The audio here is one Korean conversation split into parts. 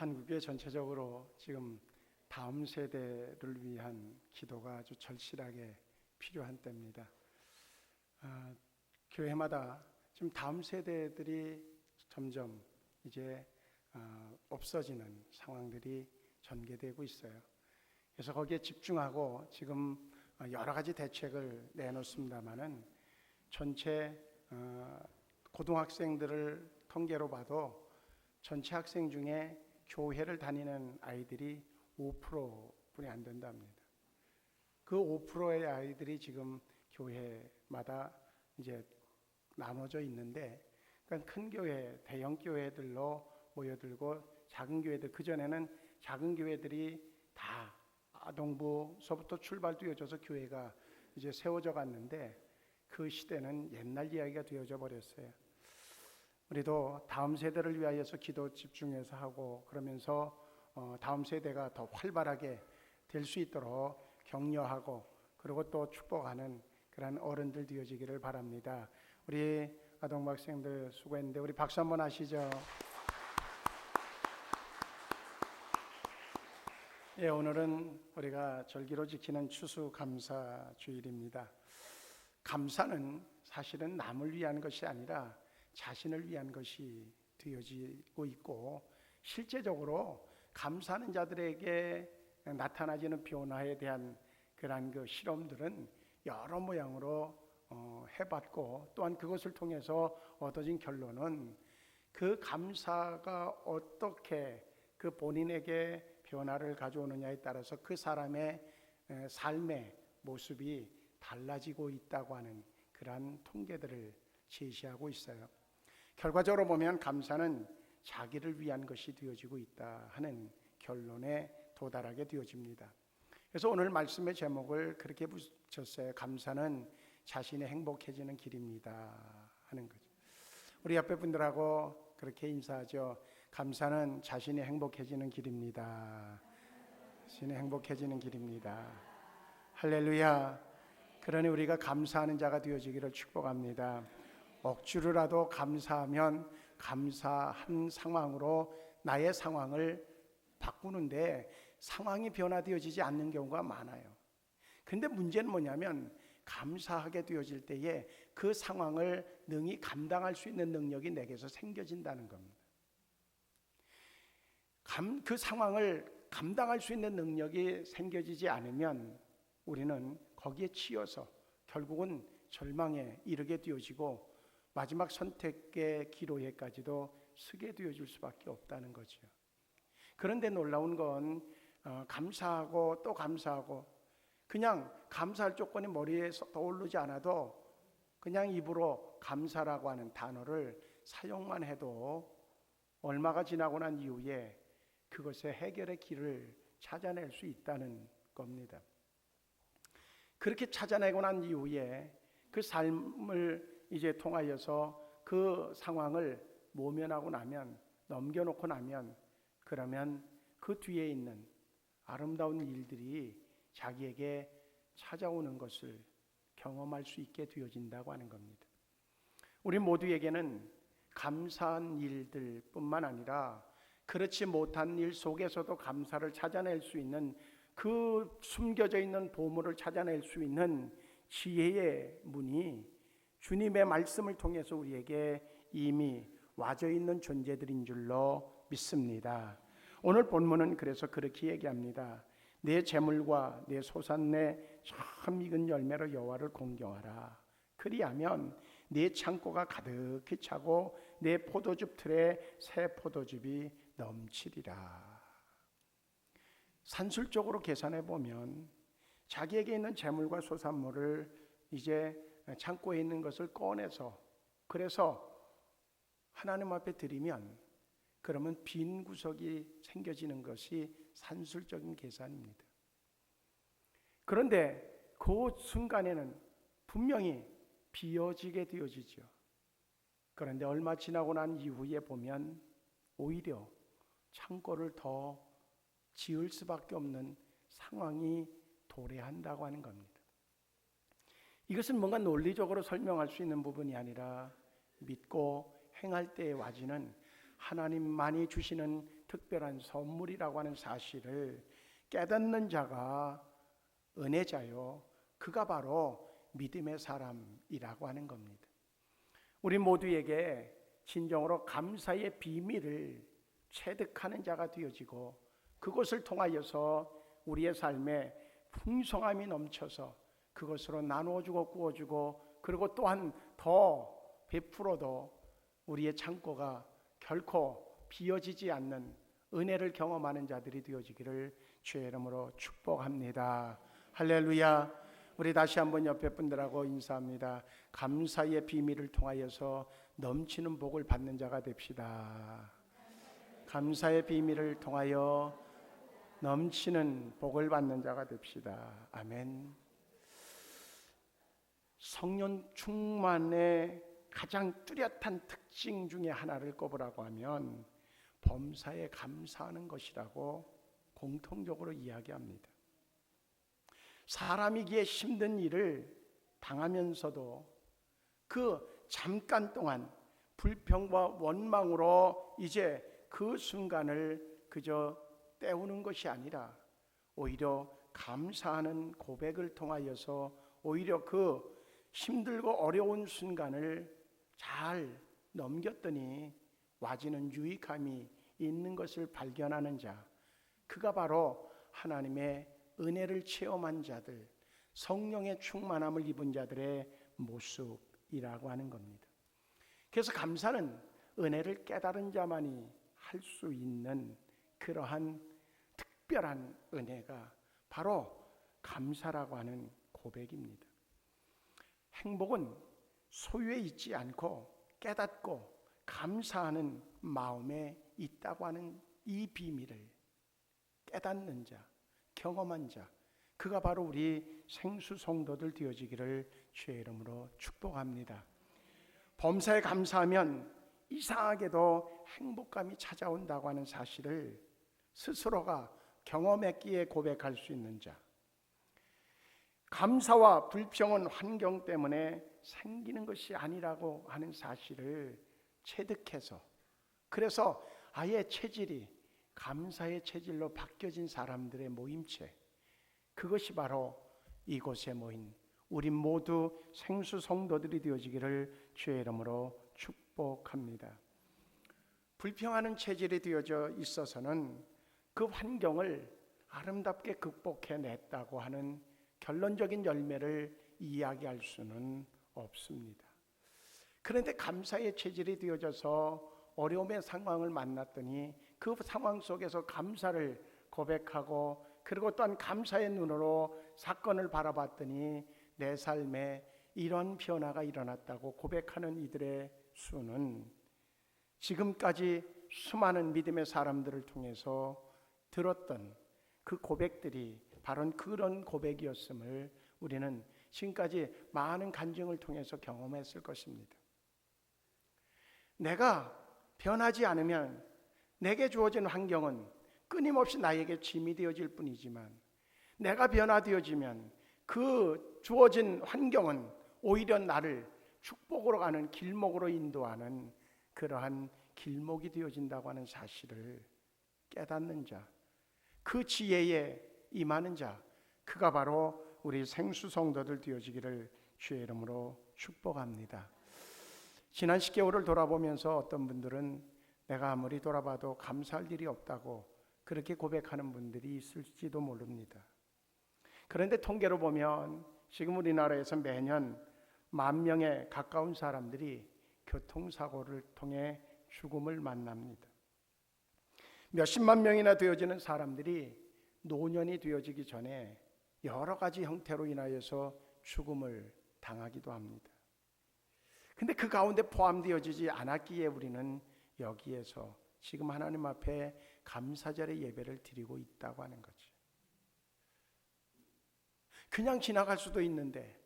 한국에 전체적으로 지금 다음 세대를 위한 기도가 아주 절실하게 필요한 때입니다. 교회마다 지금 다음 세대들이 점점 이제 없어지는 상황들이 전개되고 있어요. 그래서 거기에 집중하고 지금 여러 가지 대책을 내놓습니다만은 전체 고등학생들을 통계로 봐도 전체 학생 중에 교회를 다니는 아이들이 5%뿐이 안 된답니다. 그 5%의 아이들이 지금 교회마다 이제 나눠져 있는데, 그러니까 큰 교회, 대형 교회들로 모여들고 작은 교회들, 그전에는 작은 교회들이 다 아동부서부터 출발되어져서 교회가 이제 세워져 갔는데 그 시대는 옛날 이야기가 되어져 버렸어요. 우리도 다음 세대를 위하여서 기도 집중해서 하고, 그러면서 다음 세대가 더 활발하게 될 수 있도록 격려하고 그리고 또 축복하는 그런 어른들 되어지기를 바랍니다. 우리 아동학생들 수고했는데 우리 박수 한번 하시죠. 예, 오늘은 우리가 절기로 지키는 추수감사주일입니다. 감사는 사실은 남을 위한 것이 아니라 자신을 위한 것이 되어지고 있고, 실제적으로 감사하는 자들에게 나타나지는 변화에 대한 그러한 그 실험들은 여러 모양으로 해봤고, 또한 그것을 통해서 얻어진 결론은 그 감사가 어떻게 그 본인에게 변화를 가져오느냐에 따라서 그 사람의 삶의 모습이 달라지고 있다고 하는 그러한 통계들을 제시하고 있어요. 결과적으로 보면 감사는 자기를 위한 것이 되어지고 있다 하는 결론에 도달하게 되어집니다. 그래서 오늘 말씀의 제목을 그렇게 붙였어요. 감사는 자신이 행복해지는 길입니다 하는 거죠. 우리 옆에 분들하고 그렇게 인사하죠. 감사는 자신이 행복해지는 길입니다. 자신이 행복해지는 길입니다. 할렐루야. 그러니 우리가 감사하는 자가 되어지기를 축복합니다. 억지로라도 감사하면 감사한 상황으로 나의 상황을 바꾸는데 상황이 변화되어지지 않는 경우가 많아요. 근데 문제는 뭐냐면 감사하게 되어질 때에 그 상황을 능히 감당할 수 있는 능력이 내게서 생겨진다는 겁니다. 그 상황을 감당할 수 있는 능력이 생겨지지 않으면 우리는 거기에 치여서 결국은 절망에 이르게 되어지고 마지막 선택의 기로에까지도 서게 되어질 수밖에 없다는 거죠. 그런데 놀라운 건 감사하고 또 감사하고 그냥 감사할 조건이 머리에 떠오르지 않아도 그냥 입으로 감사라고 하는 단어를 사용만 해도 얼마가 지나고 난 이후에 그것의 해결의 길을 찾아낼 수 있다는 겁니다. 그렇게 찾아내고 난 이후에 그 삶을 이제 통하여서 그 상황을 모면하고 나면, 넘겨놓고 나면, 그러면 그 뒤에 있는 아름다운 일들이 자기에게 찾아오는 것을 경험할 수 있게 되어진다고 하는 겁니다. 우리 모두에게는 감사한 일들 뿐만 아니라 그렇지 못한 일 속에서도 감사를 찾아낼 수 있는, 그 숨겨져 있는 보물을 찾아낼 수 있는 지혜의 문이 주님의 말씀을 통해서 우리에게 이미 와져 있는 존재들인 줄로 믿습니다. 오늘 본문은 그래서 그렇게 얘기합니다. 내 재물과 내 소산내 참 익은 열매로 여호와를 공경하라. 그리하면 내 창고가 가득히 차고 내 포도즙 틀에 새 포도즙이 넘치리라. 산술적으로 계산해 보면 자기에게 있는 재물과 소산물을 이제 창고에 있는 것을 꺼내서, 그래서 하나님 앞에 드리면 그러면 빈 구석이 생겨지는 것이 산술적인 계산입니다. 그런데 그 순간에는 분명히 비어지게 되어지죠. 그런데 얼마 지나고 난 이후에 보면 오히려 창고를 더 지을 수밖에 없는 상황이 도래한다고 하는 겁니다. 이것은 뭔가 논리적으로 설명할 수 있는 부분이 아니라 믿고 행할 때에 와지는 하나님만이 주시는 특별한 선물이라고 하는 사실을 깨닫는 자가 은혜자요, 그가 바로 믿음의 사람이라고 하는 겁니다. 우리 모두에게 진정으로 감사의 비밀을 체득하는 자가 되어지고 그것을 통하여서 우리의 삶에 풍성함이 넘쳐서 그것으로 나누어주고 구워주고 그리고 또한 더 베풀어도 우리의 창고가 결코 비어지지 않는 은혜를 경험하는 자들이 되어지기를 주의 이름으로 축복합니다. 할렐루야. 우리 다시 한번 옆에 분들하고 인사합니다. 감사의 비밀을 통하여서 넘치는 복을 받는 자가 됩시다. 감사의 비밀을 통하여 넘치는 복을 받는 자가 됩시다. 아멘. 성령 충만의 가장 뚜렷한 특징 중에 하나를 꼽으라고 하면 범사에 감사하는 것이라고 공통적으로 이야기합니다. 사람이기에 힘든 일을 당하면서도 그 잠깐 동안 불평과 원망으로 이제 그 순간을 그저 때우는 것이 아니라 오히려 감사하는 고백을 통하여서 오히려 그 힘들고 어려운 순간을 잘 넘겼더니 와지는 유익함이 있는 것을 발견하는 자, 그가 바로 하나님의 은혜를 체험한 자들, 성령의 충만함을 입은 자들의 모습이라고 하는 겁니다. 그래서 감사는 은혜를 깨달은 자만이 할 수 있는 그러한 특별한 은혜가 바로 감사라고 하는 고백입니다. 행복은 소유에 있지 않고 깨닫고 감사하는 마음에 있다고 하는 이 비밀을 깨닫는 자, 경험한 자, 그가 바로 우리 생수 성도들 되어지기를 주의 이름으로 축복합니다. 범사에 감사하면 이상하게도 행복감이 찾아온다고 하는 사실을 스스로가 경험했기에 고백할 수 있는 자, 감사와 불평은 환경 때문에 생기는 것이 아니라고 하는 사실을 체득해서 그래서 아예 체질이 감사의 체질로 바뀌어진 사람들의 모임체, 그것이 바로 이곳에 모인 우리 모두 생수 성도들이 되어지기를 주의 이름으로 축복합니다. 불평하는 체질이 되어져 있어서는 그 환경을 아름답게 극복해냈다고 하는 결론적인 열매를 이야기할 수는 없습니다. 그런데 감사의 체질이 되어져서 어려움의 상황을 만났더니 그 상황 속에서 감사를 고백하고 그리고 또한 감사의 눈으로 사건을 바라봤더니 내 삶에 이런 변화가 일어났다고 고백하는 이들의 수는 지금까지 수많은 믿음의 사람들을 통해서 들었던 그 고백들이 바로 그런 고백이었음을 우리는 지금까지 많은 간증을 통해서 경험했을 것입니다. 내가 변하지 않으면 내게 주어진 환경은 끊임없이 나에게 짐이 되어질 뿐이지만 내가 변화되어지면 그 주어진 환경은 오히려 나를 축복으로 가는 길목으로 인도하는 그러한 길목이 되어진다고 하는 사실을 깨닫는 자, 그 지혜에 임하는 자, 그가 바로 우리 생수 성도들 되어지기를 주의 이름으로 축복합니다. 지난 10개월을 돌아보면서 어떤 분들은 내가 아무리 돌아봐도 감사할 일이 없다고 그렇게 고백하는 분들이 있을지도 모릅니다. 그런데 통계로 보면 지금 우리나라에서 매년 10,000명에 가까운 사람들이 교통사고를 통해 죽음을 만납니다. 몇십만 명이나 되어지는 사람들이 노년이 되어지기 전에 여러 가지 형태로 인하여서 죽음을 당하기도 합니다. 근데 그 가운데 포함되어지지 않았기에 우리는 여기에서 지금 하나님 앞에 감사절의 예배를 드리고 있다고 하는 거죠. 그냥 지나갈 수도 있는데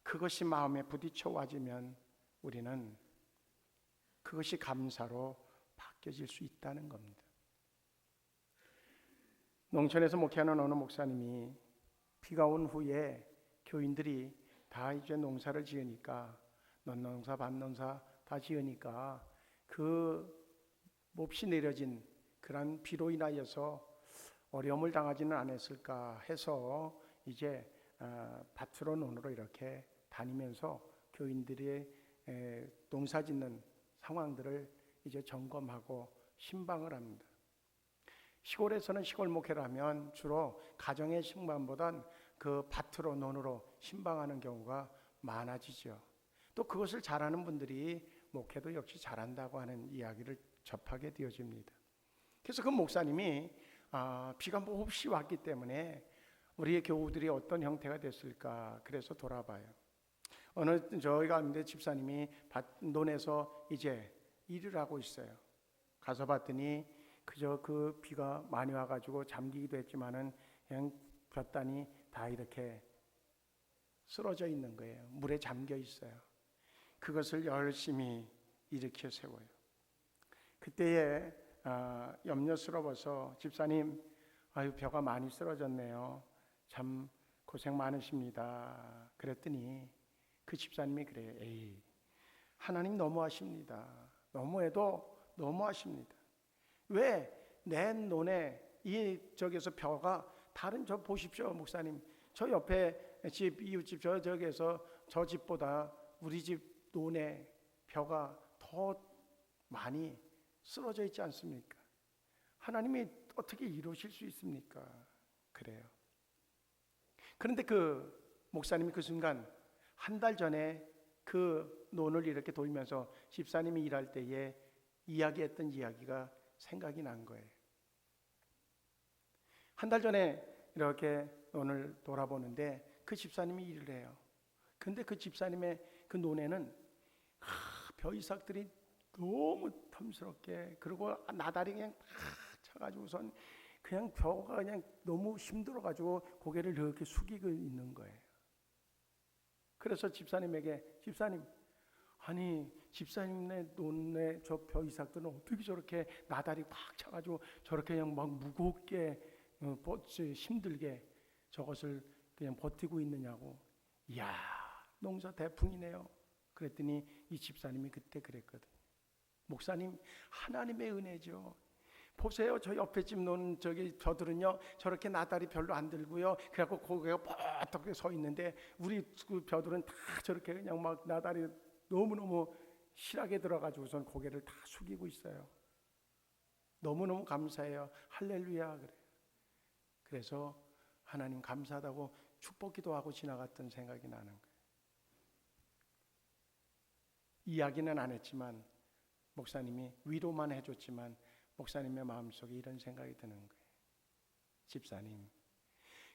그것이 마음에 부딪혀 와지면 우리는 그것이 감사로 바뀌어질 수 있다는 겁니다. 농촌에서 목회하는 어느 목사님이 비가 온 후에 교인들이 다 이제 농사를 지으니까 논농사 밭농사 다 지으니까 그 몹시 내려진 그런 비로 인하여서 어려움을 당하지는 않았을까 해서 이제 밭으로 논으로 이렇게 다니면서 교인들의 농사짓는 상황들을 이제 점검하고 신방을 합니다. 시골에서는 시골 목회를 하면 주로 가정의 신방보단 그 밭으로 논으로 신방하는 경우가 많아지죠. 또 그것을 잘하는 분들이 목회도 역시 잘한다고 하는 이야기를 접하게 되어집니다. 그래서 그 목사님이 비가 몹시 왔기 때문에 우리의 교우들이 어떤 형태가 됐을까 그래서 돌아봐요. 어느 저희가 아는데 집사님이 논에서 이제 일을 하고 있어요. 가서 봤더니 그저 그 비가 많이 와가지고 잠기기도 했지만은 그냥 볕단이 다 이렇게 쓰러져 있는 거예요. 물에 잠겨 있어요. 그것을 열심히 일으켜 세워요. 그때에 염려스러워서 집사님, 아유 벼가 많이 쓰러졌네요. 참 고생 많으십니다. 그랬더니 그 집사님이 그래요. 에이, 하나님 너무하십니다. 너무해도 너무하십니다. 왜 내 논에 저기서 벼가 다른 저 보십시오 목사님. 저 옆에 집 이웃집 저기에서 저 집보다 우리 집 논에 벼가 더 많이 쓰러져 있지 않습니까? 하나님이 어떻게 이루실 수 있습니까? 그래요. 그런데 그 목사님이 그 순간 한 달 전에 그 논을 이렇게 돌면서 집사님이 일할 때에 이야기했던 이야기가 생각이 난 거예요. 한 달 전에 이렇게 논을 돌아보는데 그 집사님이 일을 해요. 근데 그 집사님의 그 논에는 벼이삭들이 너무 탐스럽게, 그리고 나달이 그냥 팍 쳐가지고선 그냥 벼가 그냥 너무 힘들어가지고 고개를 이렇게 숙이고 있는 거예요. 그래서 집사님에게, 집사님, 아니 집사님네 논에 저 벼이삭들은 어떻게 저렇게 나달이 팍 쳐가지고 저렇게 그냥 막 무겁게 힘들게 저것을 그냥 버티고 있느냐고. 이야, 농사 대풍이네요. 그랬더니 이 집사님이 그때 그랬거든요. 목사님, 하나님의 은혜죠. 보세요, 저 옆에 집 논 저기 벼들은요 저렇게 나달이 별로 안 들고요. 그래갖고 고개가 뻗게 서 있는데 우리 그 벼들은 다 저렇게 그냥 막 나달이 너무너무 실하게 들어가지고선 고개를 다 숙이고 있어요. 너무너무 감사해요. 할렐루야 그래요. 그래서 하나님 감사하다고 축복기도 하고 지나갔던 생각이 나는 거예요. 이야기는 안 했지만 목사님이 위로만 해줬지만 목사님의 마음속에 이런 생각이 드는 거예요. 집사님,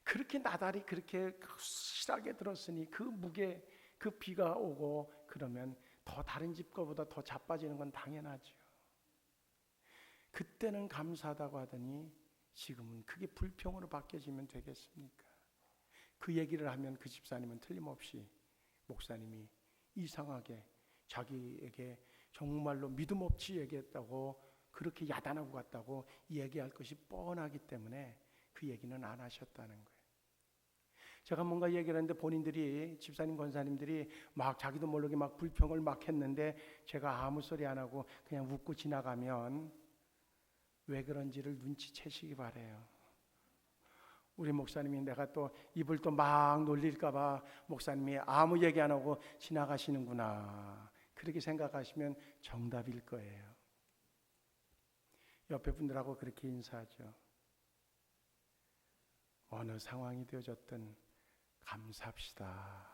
그렇게 나달이 그렇게 실하게 들었으니 그 무게, 그 비가 오고 그러면 더 다른 집 거보다 더 자빠지는 건 당연하죠. 그때는 감사하다고 하더니 지금은 그게 불평으로 바뀌어지면 되겠습니까? 그 얘기를 하면 그 집사님은 틀림없이 목사님이 이상하게 자기에게 정말로 믿음 없이 얘기했다고, 그렇게 야단하고 갔다고 얘기할 것이 뻔하기 때문에 그 얘기는 안 하셨다는 거예요. 제가 뭔가 얘기를 했는데 본인들이, 집사님 권사님들이 막 자기도 모르게 막 불평을 막 했는데 제가 아무 소리 안 하고 그냥 웃고 지나가면 왜 그런지를 눈치채시기 바래요. 우리 목사님이 내가 또 입을 또 막 놀릴까 봐 목사님이 아무 얘기 안 하고 지나가시는구나, 그렇게 생각하시면 정답일 거예요. 옆에 분들하고 그렇게 인사하죠. 어느 상황이 되어졌든 감사합시다.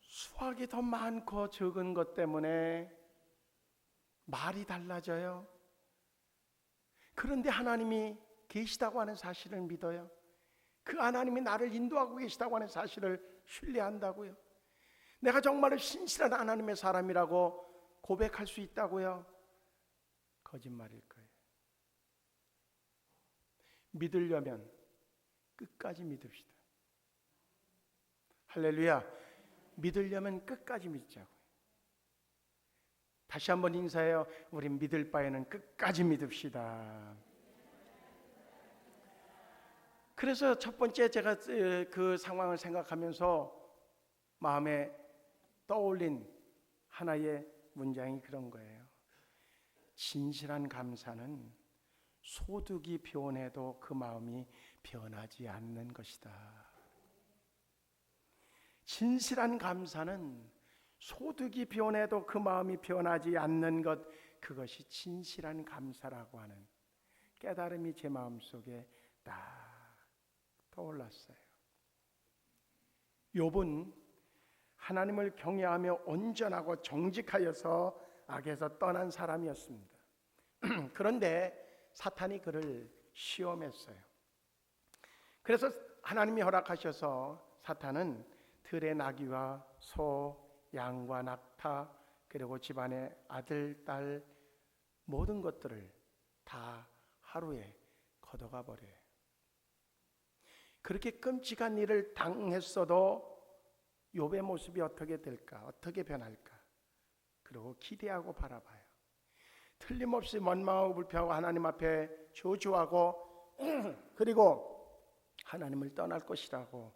수확이 더 많고 적은 것 때문에 말이 달라져요. 그런데 하나님이 계시다고 하는 사실을 믿어요. 그 하나님이 나를 인도하고 계시다고 하는 사실을 신뢰한다고요. 내가 정말로 신실한 하나님의 사람이라고 고백할 수 있다고요. 거짓말일 거예요. 믿으려면 끝까지 믿읍시다. 할렐루야. 믿으려면 끝까지 믿자고요. 다시 한번 인사해요. 우린 믿을 바에는 끝까지 믿읍시다. 그래서 첫 번째 제가 그 상황을 생각하면서 마음에 떠올린 하나의 문장이 그런 거예요. 진실한 감사는 소득이 변해도 그 마음이 변하지 않는 것이다. 진실한 감사는 소득이 변해도 그 마음이 변하지 않는 것, 그것이 진실한 감사라고 하는 깨달음이 제 마음속에 딱 떠올랐어요. 욥은 하나님을 경외하며 온전하고 정직하여서 악에서 떠난 사람이었습니다. 그런데 사탄이 그를 시험했어요. 그래서 하나님이 허락하셔서 사탄은 들의 나귀와 소, 양과 낙타, 그리고 집안의 아들, 딸 모든 것들을 다 하루에 걷어가 버려요. 그렇게 끔찍한 일을 당했어도 욥의 모습이 어떻게 될까? 어떻게 변할까? 그리고 기대하고 바라봐요. 틀림없이 원망하고 불평하고 하나님 앞에 저주하고 그리고 하나님을 떠날 것이라고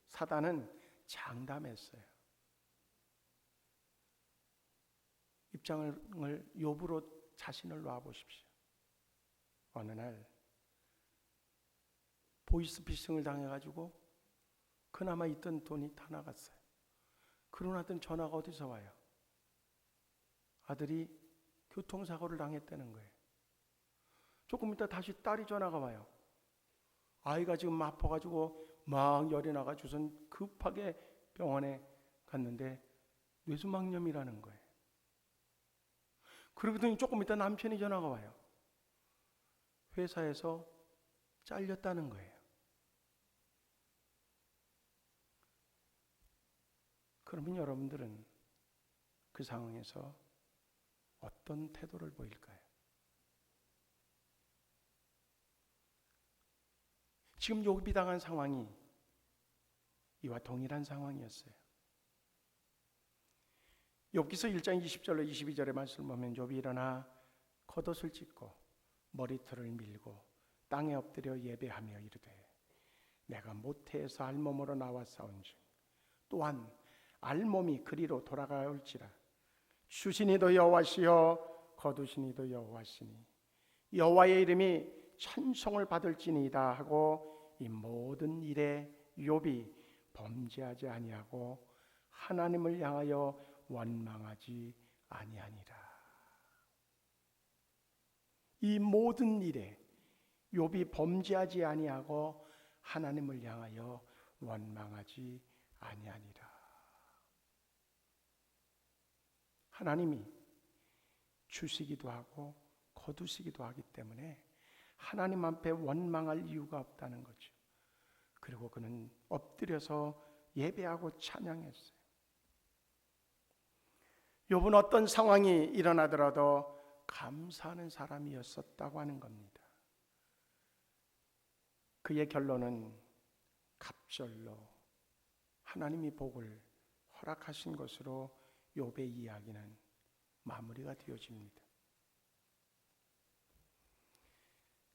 사단은 장담했어요. 입장을 욥으로 자신을 놔보십시오. 어느 날 보이스피싱을 당해가지고 그나마 있던 돈이 다 나갔어요. 그러나던 전화가 어디서 와요? 아들이 교통사고를 당했다는 거예요. 조금 있다 다시 딸이 전화가 와요. 아이가 지금 아파가지고 막 열이 나가지고선 급하게 병원에 갔는데 뇌수막염이라는 거예요. 그러더니 조금 있다 남편이 전화가 와요. 회사에서 잘렸다는 거예요. 그러면 여러분들은 그 상황에서 어떤 태도를 보일까요? 지금 욥이 당한 상황이 이와 동일한 상황이었어요. 욥기서 1장 20절로 22절의 말씀을 보면 욥이 일어나 겉옷을 찢고 머리털을 밀고 땅에 엎드려 예배하며 이르되 내가 모태에서 알몸으로 나와 싸운즉 또한 알몸이 그리로 돌아가올지라 주시니도 여호와시여 거두시니도 여호와시니 여호와의 이름이 찬송을 받을지니이다 하고 이 모든 일에 욥이 범죄하지 아니하고 하나님을 향하여 원망하지 아니하니라. 이 모든 일에 욥이 범죄하지 아니하고 하나님을 향하여 원망하지 아니하니라. 하나님이 주시기도 하고 거두시기도 하기 때문에 하나님 앞에 원망할 이유가 없다는 거죠. 그리고 그는 엎드려서 예배하고 찬양했어요. 욥은 어떤 상황이 일어나더라도 감사하는 사람이었었다고 하는 겁니다. 그의 결론은 갑절로 하나님이 복을 허락하신 것으로 욥의 이야기는 마무리가 되어집니다.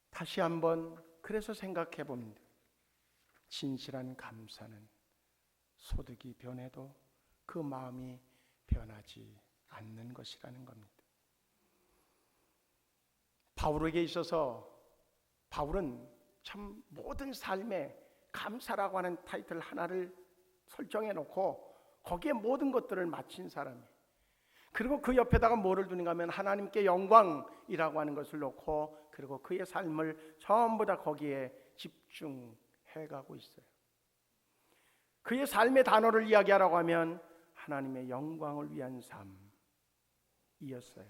다시 한번 그래서 생각해 봅니다. 진실한 감사는 소득이 변해도 그 마음이 변하지 않는 것이라는 겁니다. 바울에게 있어서 바울은 참 모든 삶에 감사라고 하는 타이틀 하나를 설정해 놓고 거기에 모든 것들을 마친 사람이에요. 그리고 그 옆에다가 뭐를 두는가 하면 하나님께 영광이라고 하는 것을 놓고 그리고 그의 삶을 전부 다 거기에 집중해 가고 있어요. 그의 삶의 단어를 이야기하라고 하면 하나님의 영광을 위한 삶이었어요.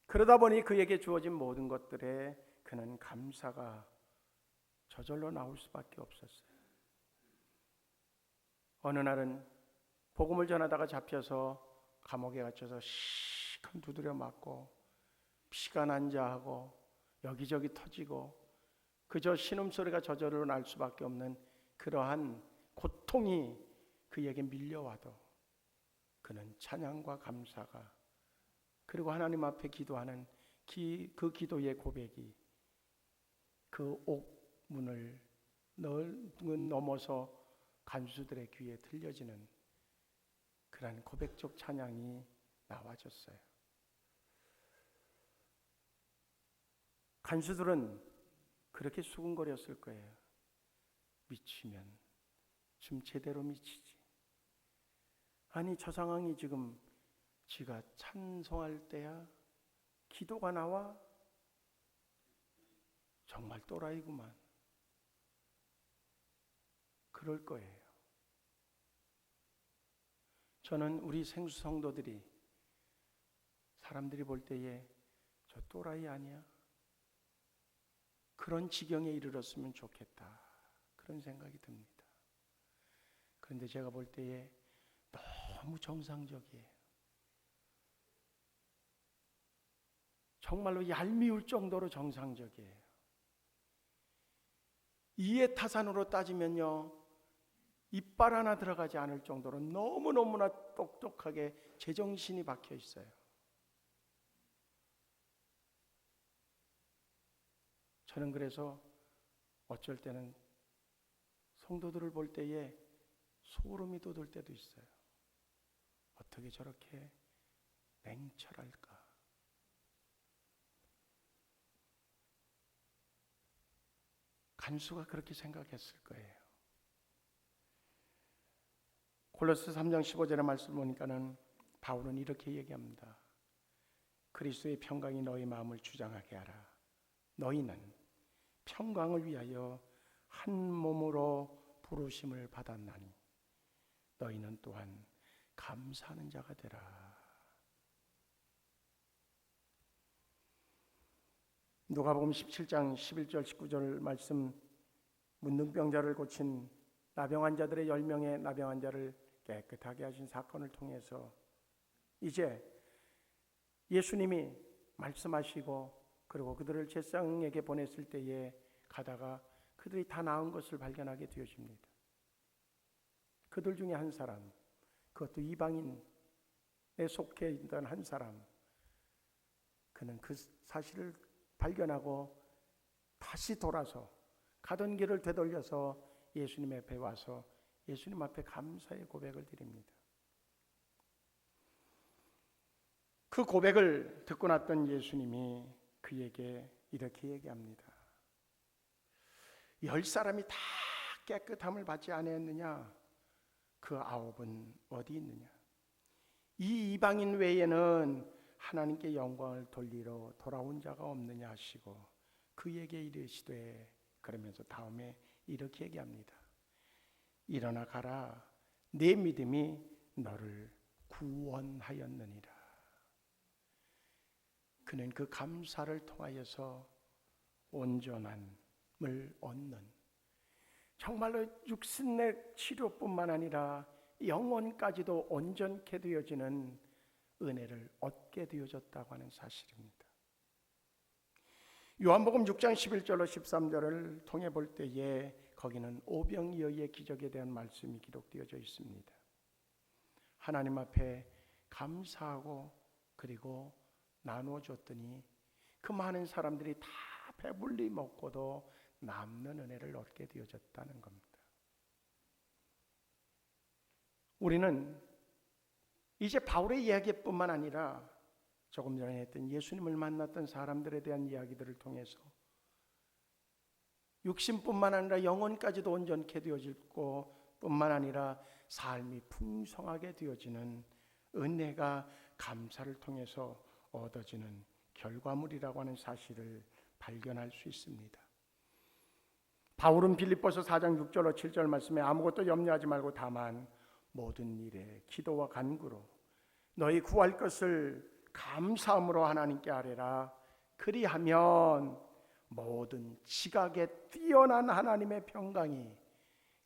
그러다 보니 그에게 주어진 모든 것들에 그는 감사가 저절로 나올 수밖에 없었어요. 어느 날은 복음을 전하다가 잡혀서 감옥에 갇혀서 시큰 두드려 맞고 피가 난자하고 여기저기 터지고 그저 신음소리가 저절로 날 수밖에 없는 그러한 고통이 그에게 밀려와도 그는 찬양과 감사가 그리고 하나님 앞에 기도하는 그 기도의 고백이 그 옥문을 넘어서 간수들의 귀에 들려지는 그런 고백적 찬양이 나와졌어요. 간수들은 그렇게 수군거렸을 거예요. 미치면 좀 제대로 미치지. 아니 저 상황이 지금 지가 찬송할 때야? 기도가 나와? 정말 또라이구만. 그럴 거예요. 저는 우리 생수 성도들이 사람들이 볼 때에 저 또라이 아니야? 그런 지경에 이르렀으면 좋겠다. 그런 생각이 듭니다. 그런데 제가 볼 때에 너무 정상적이에요. 정말로 얄미울 정도로 정상적이에요. 이해타산으로 따지면요, 이빨 하나 들어가지 않을 정도로 너무너무나 똑똑하게 제정신이 박혀 있어요. 저는 그래서 어쩔 때는 성도들을 볼 때에 소름이 돋을 때도 있어요. 어떻게 저렇게 냉철할까? 간수가 그렇게 생각했을 거예요. 골로새 3장 15절의 말씀 보니까는 바울은 이렇게 얘기합니다. 그리스도의 평강이 너희 마음을 주장하게 하라. 너희는 평강을 위하여 한 몸으로 부르심을 받았나니 너희는 또한 감사하는 자가 되라. 누가복음 17장 11절 19절 말씀, 문둥병자를 고친 나병 환자들의 10명의 나병 환자를 깨끗하게 하신 사건을 통해서 이제 예수님이 말씀하시고 그리고 그들을 제사장에게 보냈을 때에 가다가 그들이 다 나은 것을 발견하게 되어집니다. 그들 중에 한 사람, 그것도 이방인에 속해 있던 한 사람, 그는 그 사실을 발견하고 다시 돌아서 가던 길을 되돌려서 예수님 앞에 와서 예수님 앞에 감사의 고백을 드립니다. 그 고백을 듣고 났던 예수님이 그에게 이렇게 얘기합니다. 10사람이 다 깨끗함을 받지 아니했느냐? 그 9은 어디 있느냐? 이 이방인 외에는 하나님께 영광을 돌리러 돌아온 자가 없느냐 하시고 그에게 이르시되, 그러면서 다음에 이렇게 얘기합니다. 일어나 가라. 내 믿음이 너를 구원하였느니라. 그는 그 감사를 통하여서 온전함을 얻는, 정말로 육신의 치료뿐만 아니라 영혼까지도 온전케 되어지는 은혜를 얻게 되어졌다고 하는 사실입니다. 요한복음 6장 11절로 13절을 통해 볼 때에 거기는 오병이어의 기적에 대한 말씀이 기록되어져 있습니다. 하나님 앞에 감사하고 그리고 나누어 줬더니 그 많은 사람들이 다 배불리 먹고도 남는 은혜를 얻게 되어졌다는 겁니다. 우리는 이제 바울의 이야기뿐만 아니라 조금 전에 했던 예수님을 만났던 사람들에 대한 이야기들을 통해서 육신뿐만 아니라 영혼까지도 온전케 되어지고 뿐만 아니라 삶이 풍성하게 되어지는 은혜가 감사를 통해서 얻어지는 결과물이라고 하는 사실을 발견할 수 있습니다. 바울은 빌립보서 4장 6절로 7절 말씀에 아무것도 염려하지 말고 다만 모든 일에 기도와 간구로 너희 구할 것을 감사함으로 하나님께 아뢰라. 그리하면 모든 지각에 뛰어난 하나님의 평강이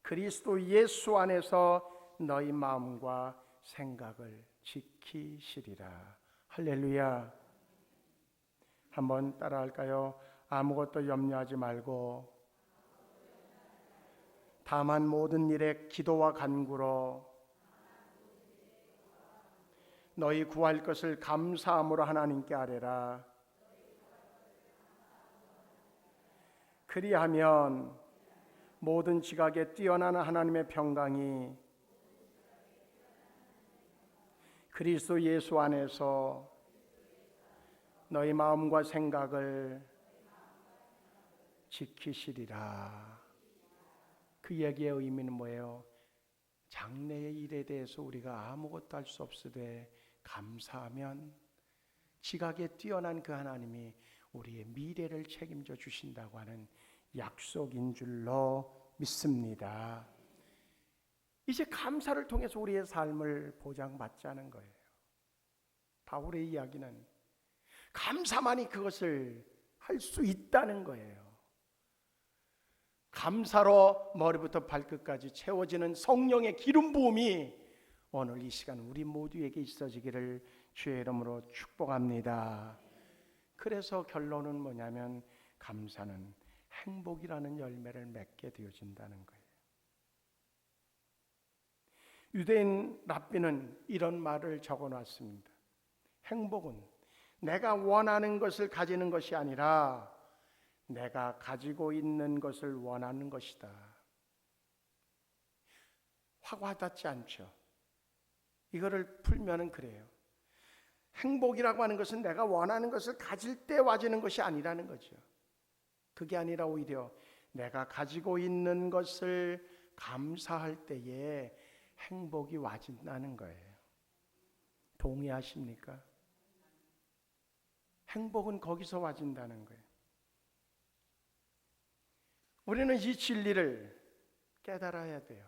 그리스도 예수 안에서 너희 마음과 생각을 지키시리라. 할렐루야. 한번 따라할까요? 아무것도 염려하지 말고 다만 모든 일에 기도와 간구로 너희 구할 것을 감사함으로 하나님께 아뢰라. 그리하면 모든 지각에 뛰어난 하나님의 평강이 그리스도 예수 안에서 너희 마음과 생각을 지키시리라. 그 얘기의 의미는 뭐예요? 장래의 일에 대해서 우리가 아무것도 할 수 없으되 감사하면 지각에 뛰어난 그 하나님이 우리의 미래를 책임져 주신다고 하는 약속인 줄로 믿습니다. 이제 감사를 통해서 우리의 삶을 보장받자는 거예요. 바울의 이야기는 감사만이 그것을 할 수 있다는 거예요. 감사로 머리부터 발끝까지 채워지는 성령의 기름 부음이 오늘 이 시간 우리 모두에게 있어지기를 주의 이름으로 축복합니다. 그래서 결론은 뭐냐면 감사는 행복이라는 열매를 맺게 되어진다는 거예요. 유대인 랍비는 이런 말을 적어놨습니다. 행복은 내가 원하는 것을 가지는 것이 아니라 내가 가지고 있는 것을 원하는 것이다. 확 와닿지 않죠? 이거를 풀면은 그래요. 행복이라고 하는 것은 내가 원하는 것을 가질 때 와지는 것이 아니라는 거죠. 그게 아니라 오히려 내가 가지고 있는 것을 감사할 때에 행복이 와진다는 거예요. 동의하십니까? 행복은 거기서 와진다는 거예요. 우리는 이 진리를 깨달아야 돼요.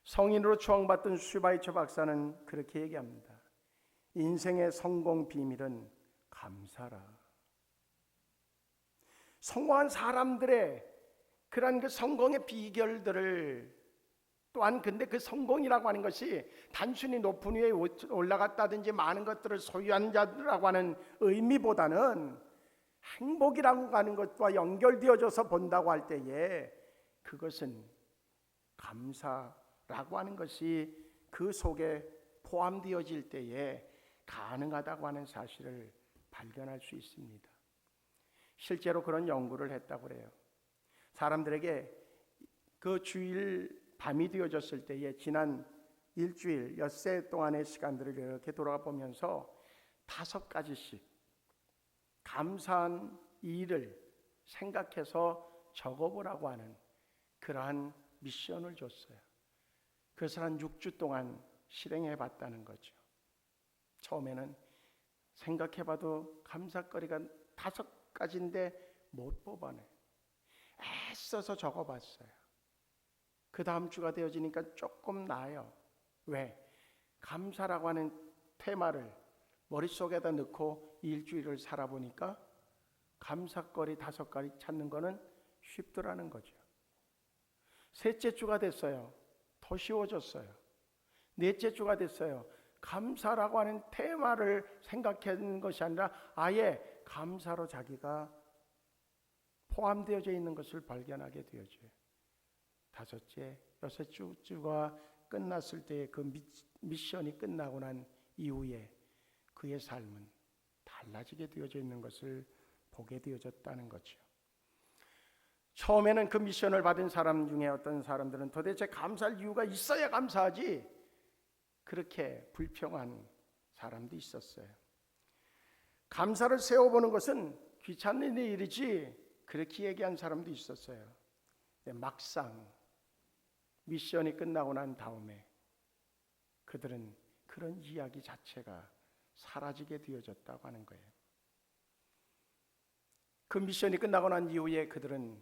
성인으로 추앙받던 슈바이처 박사는 그렇게 얘기합니다. 인생의 성공 비밀은 감사라. 성공한 사람들의 그러한 그 성공의 비결들을 또한 근데 그 성공이라고 하는 것이 단순히 높은 위에 올라갔다든지 많은 것들을 소유한 자라고 하는 의미보다는 행복이라고 하는 것과 연결되어져서 본다고 할 때에 그것은 감사라고 하는 것이 그 속에 포함되어질 때에 가능하다고 하는 사실을 발견할 수 있습니다. 실제로 그런 연구를 했다고 그래요. 사람들에게 그 주일 밤이 되어졌을 때에 지난 일주일 엿새 동안의 시간들을 이렇게 돌아가 보면서 5가지씩 감사한 일을 생각해서 적어보라고 하는 그러한 미션을 줬어요. 그것을 한 6주 동안 실행해 봤다는 거죠. 처음에는 생각해봐도 감사거리가 5가지인데 못 뽑아내. 애써서 적어봤어요. 그 다음 주가 되어지니까 조금 나아요. 왜? 감사라고 하는 테마를 머릿속에다 넣고 일주일을 살아보니까 감사거리 5가지 찾는 거는 쉽더라는 거죠. 셋째 주가 됐어요. 더 쉬워졌어요. 넷째 주가 됐어요. 감사라고 하는 테마를 생각하는 것이 아니라 아예 감사로 자기가 포함되어져 있는 것을 발견하게 되어져요. 5째, 6주가 끝났을 때 그 미션이 끝나고 난 이후에 그의 삶은 달라지게 되어져 있는 것을 보게 되어졌다는 거죠. 처음에는 그 미션을 받은 사람 중에 어떤 사람들은 도대체 감사할 이유가 있어야 감사하지 그렇게 불평한 사람도 있었어요. 감사를 세워보는 것은 귀찮은 일이지 그렇게 얘기한 사람도 있었어요. 근데 막상 미션이 끝나고 난 다음에 그들은 그런 이야기 자체가 사라지게 되어졌다고 하는 거예요. 그 미션이 끝나고 난 이후에 그들은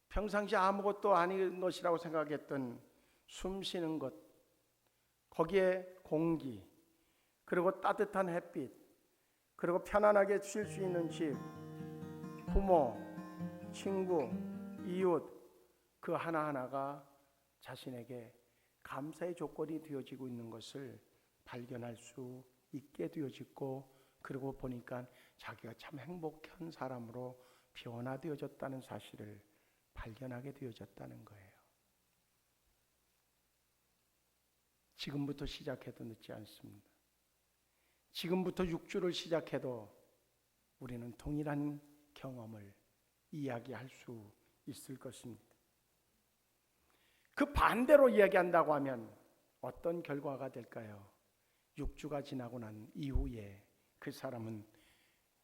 평상시 아무것도 아닌 것이라고 생각했던 숨 쉬는 것, 거기에 공기, 그리고 따뜻한 햇빛, 그리고 편안하게 쉴 수 있는 집, 부모, 친구, 이웃, 그 하나하나가 자신에게 감사의 조건이 되어지고 있는 것을 발견할 수 있게 되어지고, 그리고 보니까 자기가 참 행복한 사람으로 변화되어졌다는 사실을 발견하게 되어졌다는 거예요. 지금부터 시작해도 늦지 않습니다. 지금부터 6주를 시작해도 우리는 동일한 경험을 이야기할 수 있을 것입니다. 그 반대로 이야기한다고 하면 어떤 결과가 될까요? 6주가 지나고 난 이후에 그 사람은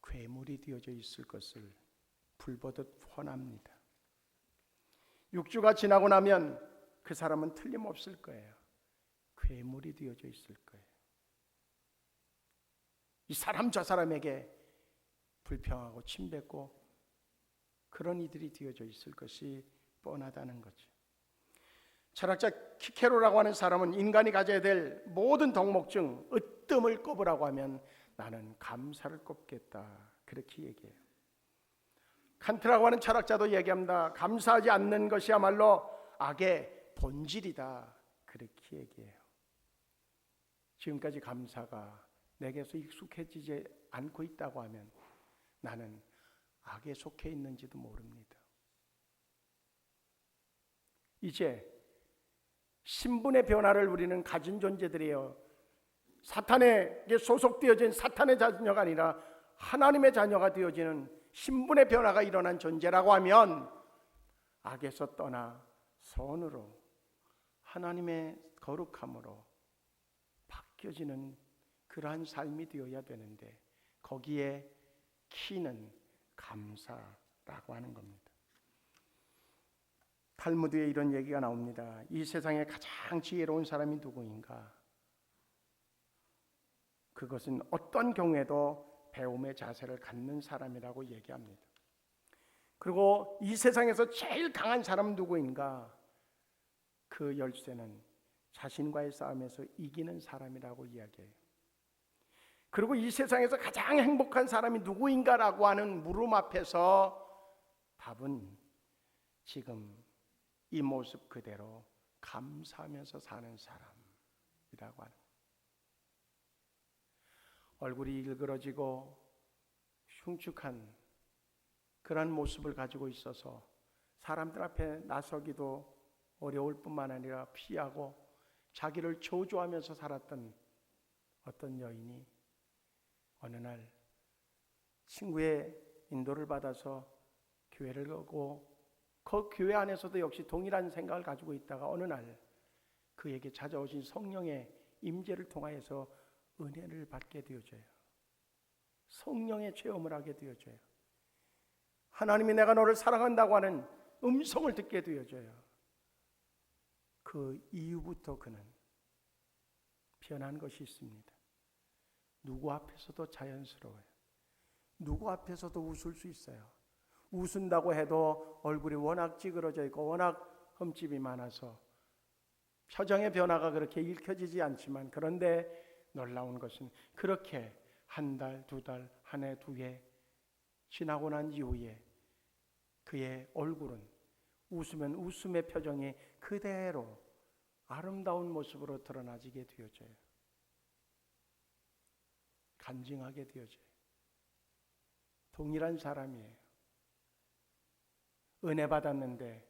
괴물이 되어져 있을 것을 불보듯 훤합니다. 6주가 지나고 나면 그 사람은 틀림없을 거예요. 괴물이 되어져 있을 거예요. 이 사람 저 사람에게 불평하고 침뱉고 그런 이들이 되어져 있을 것이 뻔하다는 거죠. 철학자 키케로라고 하는 사람은 인간이 가져야 될 모든 덕목 중 으뜸을 꼽으라고 하면 나는 감사를 꼽겠다, 그렇게 얘기해요. 칸트라고 하는 철학자도 얘기합니다. 감사하지 않는 것이야말로 악의 본질이다, 그렇게 얘기해요. 지금까지 감사가 내게서 익숙해지지 않고 있다고 하면 나는 악에 속해 있는지도 모릅니다. 이제 신분의 변화를 우리는 가진 존재들이에요. 사탄에게 소속되어진 사탄의 자녀가 아니라 하나님의 자녀가 되어지는 신분의 변화가 일어난 존재라고 하면 악에서 떠나 선으로 하나님의 거룩함으로 바뀌어지는 그러한 삶이 되어야 되는데 거기에 키는 감사라고 하는 겁니다. 탈무드에 이런 얘기가 나옵니다. 이 세상에 가장 지혜로운 사람이 누구인가? 그것은 어떤 경우에도 배움의 자세를 갖는 사람이라고 얘기합니다. 그리고 이 세상에서 제일 강한 사람은 누구인가? 그 열쇠는 자신과의 싸움에서 이기는 사람이라고 이야기해요. 그리고 이 세상에서 가장 행복한 사람이 누구인가라고 하는 물음 앞에서 답은 지금 이 모습 그대로 감사하면서 사는 사람이라고 하는, 얼굴이 일그러지고 흉측한 그런 모습을 가지고 있어서 사람들 앞에 나서기도 어려울 뿐만 아니라 피하고 자기를 저주하면서 살았던 어떤 여인이 어느 날 친구의 인도를 받아서 교회를 가고 그 교회 안에서도 역시 동일한 생각을 가지고 있다가 어느 날 그에게 찾아오신 성령의 임재를 통하여서 은혜를 받게 되어져요. 성령의 체험을 하게 되어져요. 하나님이 내가 너를 사랑한다고 하는 음성을 듣게 되어져요. 그 이후부터 그는 변한 것이 있습니다. 누구 앞에서도 자연스러워요. 누구 앞에서도 웃을 수 있어요. 웃은다고 해도 얼굴이 워낙 찌그러져 있고 워낙 흠집이 많아서 표정의 변화가 그렇게 읽혀지지 않지만, 그런데 놀라운 것은 그렇게 한 달, 두 달, 한 해, 두 해 지나고 난 이후에 그의 얼굴은 웃으면 웃음의 표정이 그대로 아름다운 모습으로 드러나지게 되어져요. 간증하게 되어져요. 동일한 사람이에요. 은혜 받았는데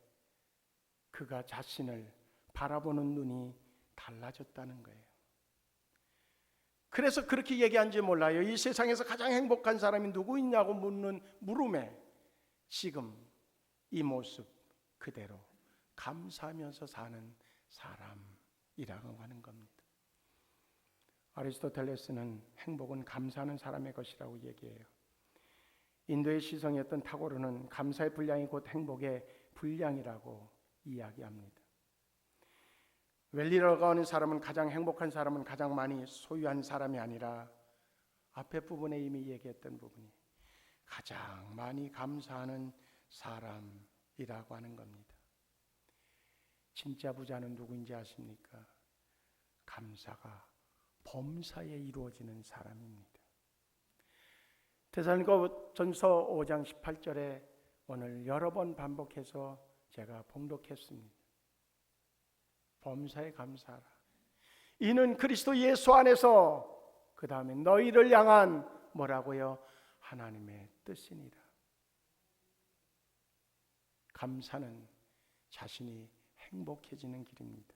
그가 자신을 바라보는 눈이 달라졌다는 거예요. 그래서 그렇게 얘기한지 몰라요. 이 세상에서 가장 행복한 사람이 누구 있냐고 묻는 물음에 지금 이 모습 그대로 감사하면서 사는 사람이라고 하는 겁니다. 아리스토텔레스는 행복은 감사하는 사람의 것이라고 얘기해요. 인도의 시성이었던 타고르는 감사의 분량이 곧 행복의 분량이라고 이야기합니다. 웰리라고 하는 사람은 가장 행복한 사람은 가장 많이 소유한 사람이 아니라 앞에 부분에 이미 얘기했던 부분이 가장 많이 감사하는 사람이라고 하는 겁니다. 진짜 부자는 누구인지 아십니까? 감사가 범사에 이루어지는 사람입니다. 데살로니가전서 5장 18절에 오늘 여러 번 반복해서 제가 봉독했습니다. 범사에 감사하라. 이는 그리스도 예수 안에서 그 다음에 너희를 향한 뭐라고요? 하나님의 뜻이니라. 감사는 자신이 행복해지는 길입니다.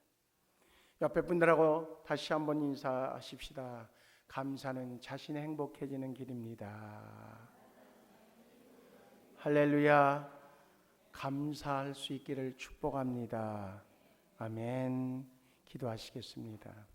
옆에 분들하고 다시 한번 인사하십시다. 감사는 자신이 행복해지는 길입니다. 할렐루야. 감사할 수 있기를 축복합니다. 아멘. 기도하시겠습니다.